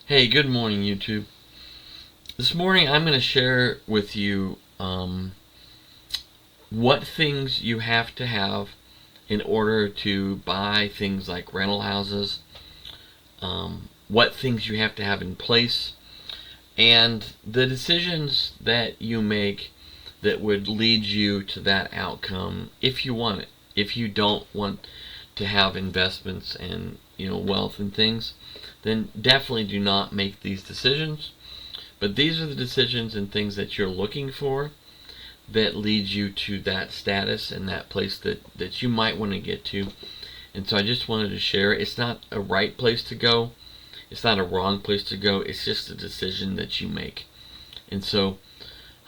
Hey, good morning, YouTube. This morning I'm going to share with you what things you have to have in order to buy things like rental houses, what things you have to have in place, and the decisions that you make that would lead you to that outcome if you want it. If you don't want to have investments and wealth and things, then definitely do not make these decisions. But these are the decisions and things that you're looking for that leads you to that status and that place that you might want to get to. And so I just wanted to share. It's not a right place to go. It's not a wrong place to go. It's just a decision that you make. And so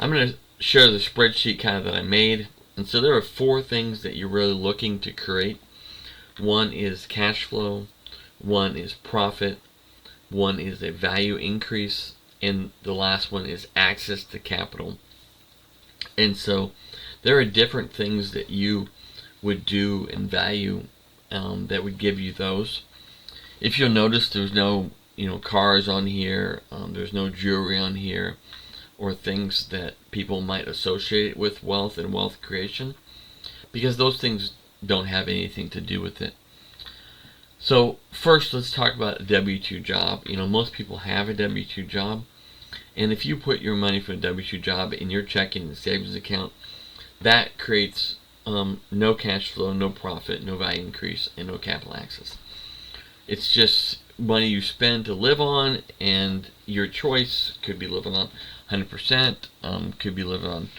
I'm going to share the spreadsheet kind of that I made. And so there are 4 things that you're really looking to create. One is cash flow. One is profit. One is a value increase. And the last one is access to capital. And so there are different things that you would do in value that would give you those. If you'll notice, there's no cars on here. There's no jewelry on here, or things that people might associate with wealth and wealth creation, because those things don't have anything to do with it. So first, let's talk about a W-2 job. Most people have a W-2 job. And if you put your money from a W-2 job in your checking and savings account, that creates no cash flow, no profit, no value increase, and no capital access. It's just money you spend to live on, and your choice could be living on 100%, could be living on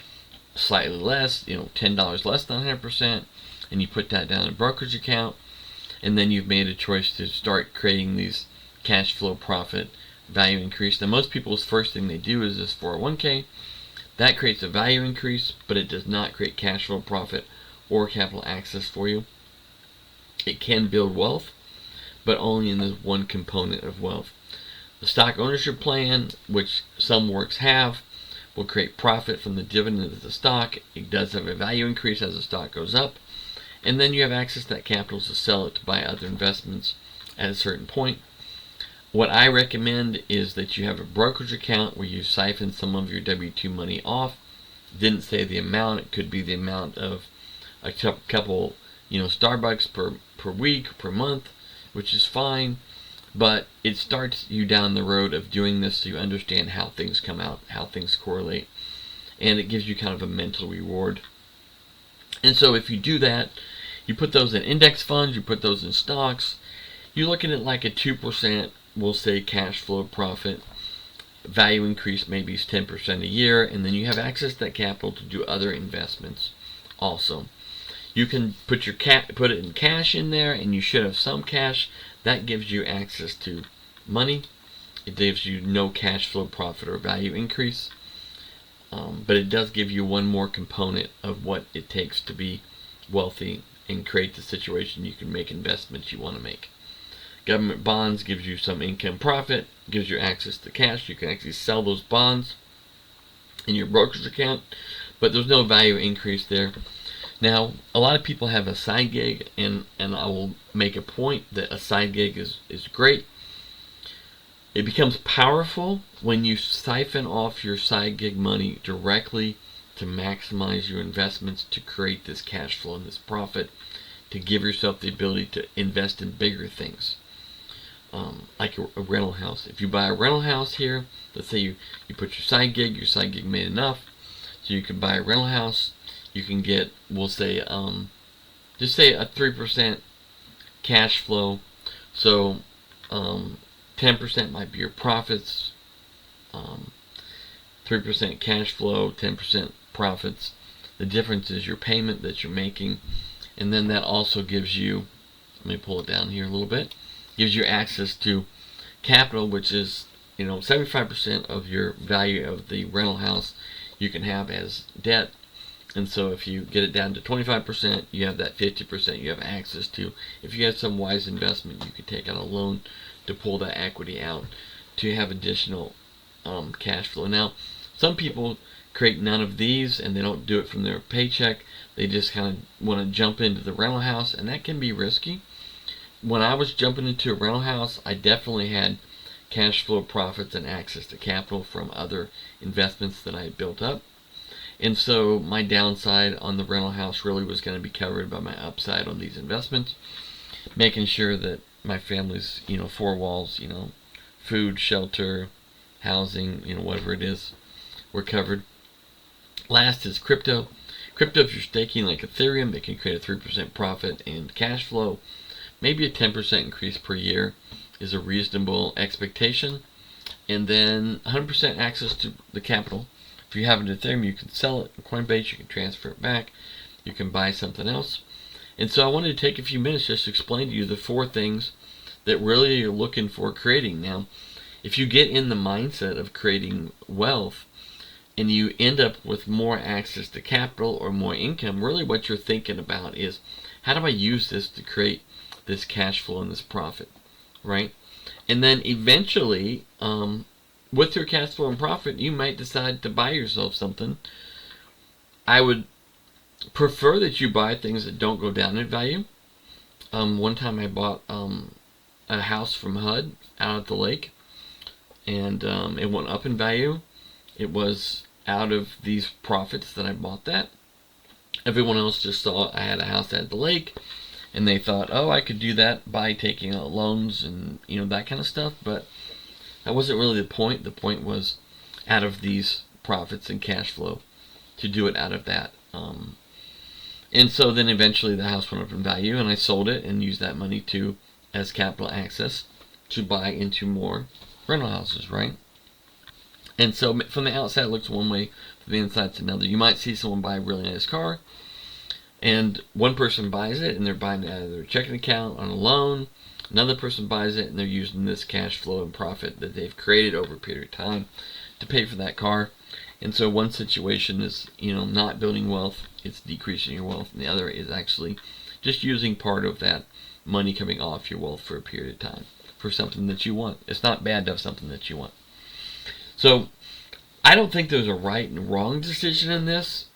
slightly less, $10 less than 100%, and you put that down in a brokerage account, and then you've made a choice to start creating these cash flow, profit, value increase. Now, most people's first thing they do is this 401k. That creates a value increase, but it does not create cash flow, profit, or capital access for you. It can build wealth, but only in this one component of wealth. The stock ownership plan, which some works have, will create profit from the dividend of the stock. It does have a value increase as the stock goes up, and then you have access to that capital to sell it to buy other investments at a certain point. What I recommend is that you have a brokerage account where you siphon some of your W-2 money off. Didn't say the amount. It could be the amount of a couple, Starbucks per week, per month, which is fine. But it starts you down the road of doing this so you understand how things come out, how things correlate. And it gives you kind of a mental reward. And so if you do that, you put those in index funds, you put those in stocks, you look at it like a 2%, we'll say, cash flow, profit, value increase maybe is 10% a year, and then you have access to that capital to do other investments also. You can put it in cash in there, and you should have some cash. That gives you access to money. It gives you no cash flow, profit, or value increase. But it does give you one more component of what it takes to be wealthy and create the situation you can make investments you want to make. Government bonds gives you some income, profit, gives you access to cash. You can actually sell those bonds in your brokerage account, but there's no value increase there. Now, a lot of people have a side gig, and I will make a point that a side gig is great. It becomes powerful when you siphon off your side gig money directly to maximize your investments, to create this cash flow and this profit, to give yourself the ability to invest in bigger things. Like a rental house. If you buy a rental house here, let's say you put your side gig made enough, so you can buy a rental house. You can get, we'll say, just say a 3% cash flow. So 10% might be your profits, 3% cash flow, 10% profits. The difference is your payment that you're making, and then that also gives you, let me pull it down here a little bit, gives you access to capital, which is 75% of your value of the rental house you can have as debt. And so if you get it down to 25%, you have that 50% you have access to. If you have some wise investment, you could take out a loan to pull that equity out to have additional cash flow. Now, some people create none of these, and they don't do it from their paycheck. They just kind of want to jump into the rental house, and that can be risky. When I was jumping into a rental house, I definitely had cash flow profits and access to capital from other investments that I had built up. And so my downside on the rental house really was going to be covered by my upside on these investments, making sure that my family's, four walls, food, shelter, housing, whatever it is, were covered. Last is crypto. Crypto, if you're staking like Ethereum, it can create a 3% profit and cash flow. Maybe a 10% increase per year is a reasonable expectation. And then 100% access to the capital. If you have an Ethereum, you can sell it in Coinbase, you can transfer it back, you can buy something else. And so I wanted to take a few minutes just to explain to you the 4 things that really you're looking for creating. Now, if you get in the mindset of creating wealth and you end up with more access to capital or more income, really what you're thinking about is, how do I use this to create this cash flow and this profit, right? And then eventually, with your cash flow and profit, you might decide to buy yourself something. I would prefer that you buy things that don't go down in value. One time I bought a house from HUD out at the lake, and it went up in value. It was out of these profits that I bought that. Everyone else just saw I had a house at the lake, and they thought, oh, I could do that by taking out loans and that kind of stuff. But that wasn't really the point. The point was out of these profits and cash flow, to do it out of that. And so then eventually the house went up in value, and I sold it and used that money as capital access to buy into more rental houses, right? And so from the outside it looks one way, from the inside it's another. You might see someone buy a really nice car, and one person buys it and they're buying it out of their checking account on a loan. Another person buys it and they're using this cash flow and profit that they've created over a period of time to pay for that car. And so one situation is, not building wealth, it's decreasing your wealth, and the other is actually just using part of that money coming off your wealth for a period of time for something that you want. It's not bad to have something that you want. So I don't think there's a right and wrong decision in this.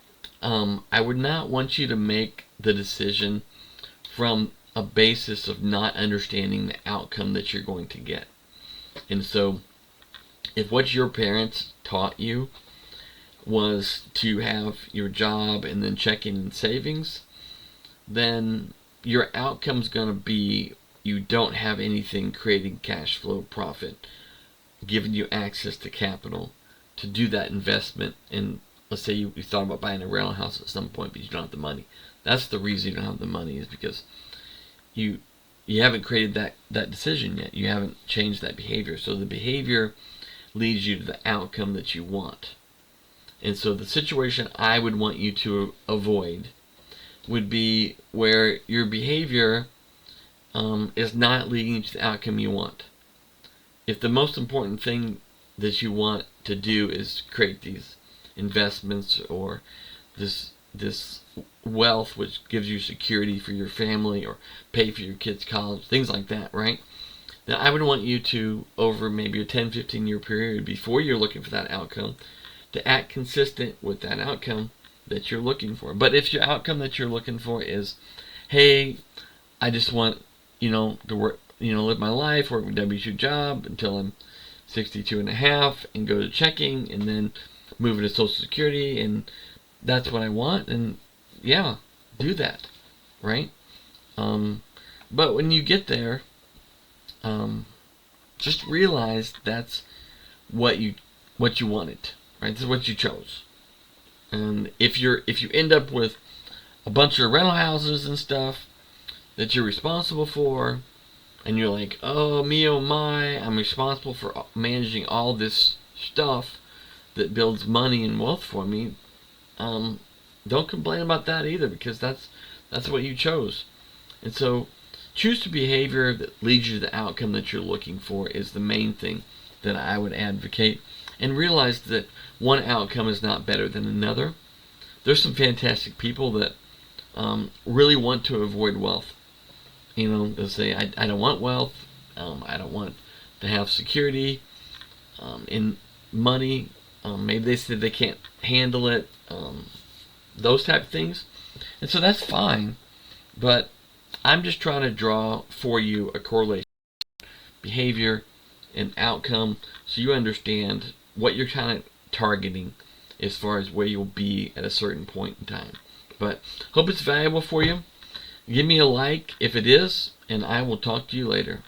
I would not want you to make the decision from a basis of not understanding the outcome that you're going to get. And so if what your parents taught you was to have your job and then checking and savings, then your outcome's going to be you don't have anything creating cash flow profit, giving you access to capital to do that investment. And let's say you thought about buying a rental house at some point, but you don't have the money. That's the reason you don't have the money, is because you haven't created that decision yet. You haven't changed that behavior. So the behavior leads you to the outcome that you want. And so the situation I would want you to avoid would be where your behavior is not leading to the outcome you want. If the most important thing that you want to do is create these investments or this wealth which gives you security for your family or pay for your kids' college, things like that, right? Now I would want you to, over maybe a 10-15 year period before you're looking for that outcome, to act consistent with that outcome that you're looking for. But if your outcome that you're looking for is, hey, I just want, to work, live my life, work a W-2 job until I'm 62 and a half and go to checking and then move into Social Security, and that's what I want, and yeah, do that, right? But when you get there, just realize that's what you wanted, right? This is what you chose. And if you end up with a bunch of rental houses and stuff that you're responsible for, and you're like, oh me, oh my, I'm responsible for managing all this stuff that builds money and wealth for me, don't complain about that either, because that's what you chose. And so choose the behavior that leads you to the outcome that you're looking for is the main thing that I would advocate. And realize that one outcome is not better than another. There's some fantastic people that really want to avoid wealth. They'll say, I don't want wealth. I don't want to have security in money. Maybe they say they can't handle it. Those type of things. And so that's fine. But I'm just trying to draw for you a correlation. Behavior and outcome, so you understand what you're kind of targeting as far as where you'll be at a certain point in time. But hope it's valuable for you. Give me a like if it is, and I will talk to you later.